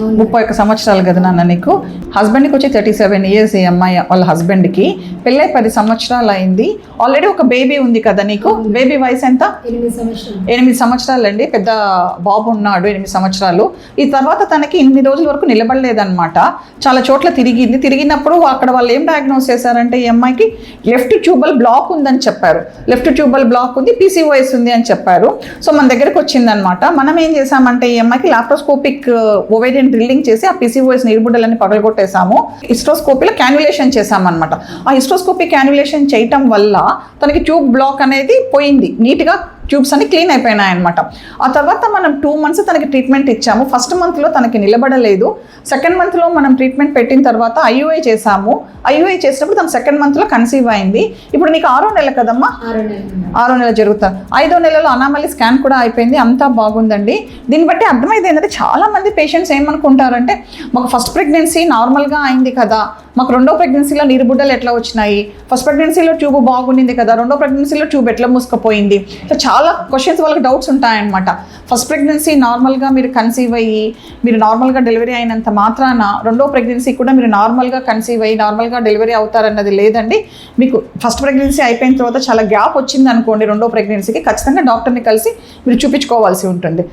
31 సంవత్సరాలు కదా నాన్న నీకు. హస్బెండ్కి వచ్చి 37 ఇయర్స్. ఈ అమ్మాయి వాళ్ళ హస్బెండ్కి పెళ్ళై 10 సంవత్సరాలు అయింది. ఆల్రెడీ ఒక బేబీ ఉంది కదా నీకు. బేబీ వయసు ఎంత? 8 సంవత్సరాలు అండి. పెద్ద బాబు ఉన్నాడు, 8 సంవత్సరాలు. ఈ తర్వాత తనకి 8 రోజుల వరకు నిలబడలేదన్నమాట. చాలా చోట్ల తిరిగినప్పుడు అక్కడ వాళ్ళు ఏం డయాగ్నోస్ చేశారంటే ఈ అమ్మాయికి లెఫ్ట్ ట్యూబల్ బ్లాక్ ఉందని చెప్పారు. లెఫ్ట్ ట్యూబల్ బ్లాక్ ఉంది, PCOS ఉంది అని చెప్పారు. సో మన దగ్గరకు వచ్చిందనమాట. మనం ఏం చేసామంటే ఈ అమ్మాయికి లాప్రోస్కోపిక్ ఓవేరియన్ డ్రిల్లింగ్ చేసి ఆ PCOS నీర్బుడ్డలని పగలగొట్టేసాము. హిస్ట్రోస్కోపీలో క్యాన్యులేషన్ చేసామన్నమాట. ఆ హిస్ట్రోస్కోపీ క్యాన్యులేషన్ చేయటం వల్ల తనకి ట్యూబ్ బ్లాక్ అనేది పోయింది. నీట్గా ట్యూబ్స్ అన్ని క్లీన్ అయిపోయినాయి అనమాట. ఆ తర్వాత మనం 2 months తనకి ట్రీట్మెంట్ ఇచ్చాము. ఫస్ట్ మంత్లో తనకి నిలబడలేదు. సెకండ్ మంత్లో మనం ట్రీట్మెంట్ పెట్టిన తర్వాత IUI చేసాము. IUI చేసినప్పుడు తను సెకండ్ మంత్లో కన్సీవ్ అయింది. ఇప్పుడు నీకు 6వ నెల కదమ్మా? 6వ నెల జరుగుతుంది. 5వ నెలలో అనామలీ స్కాన్ కూడా అయిపోయింది. అంతా బాగుందండి. దీన్ని బట్టి అర్థమైంది ఏంటంటే చాలా మంది పేషెంట్స్ ఏమనుకుంటారంటే మాకు ఫస్ట్ ప్రెగ్నెన్సీ నార్మల్గా అయింది కదా, మాకు 2వ ప్రెగ్నెన్సీలో నీరుబుడ్డలు ఎట్లా వచ్చినాయి, ఫస్ట్ ప్రెగ్నెన్సీలో ట్యూబ్ బాగుండింది కదా, 2వ ప్రెగ్నెన్సీలో ట్యూబ్ ఎట్లా మూసుకుపోయింది. సో చాలా క్వశ్చన్స్ వాళ్ళకి డౌట్స్ ఉంటాయన్నమాట. ఫస్ట్ ప్రెగ్నెన్సీ నార్మల్గా మీరు కన్సీవ్ అయ్యి మీరు నార్మల్గా డెలివరీ అయినంత మాత్రాన 2వ ప్రెగ్నెన్సీ కూడా మీరు నార్మల్గా కన్సీవ్ అయ్యి నార్మల్గా డెలివరీ అవుతారన్నది లేదండి. మీకు ఫస్ట్ ప్రెగ్నెన్సీ అయిపోయిన తర్వాత చాలా గ్యాప్ వచ్చింది అనుకోండి 2వ ప్రెగ్నెన్సీకి, ఖచ్చితంగా డాక్టర్ని కలిసి మీరు చూపించుకోవాల్సి ఉంటుంది.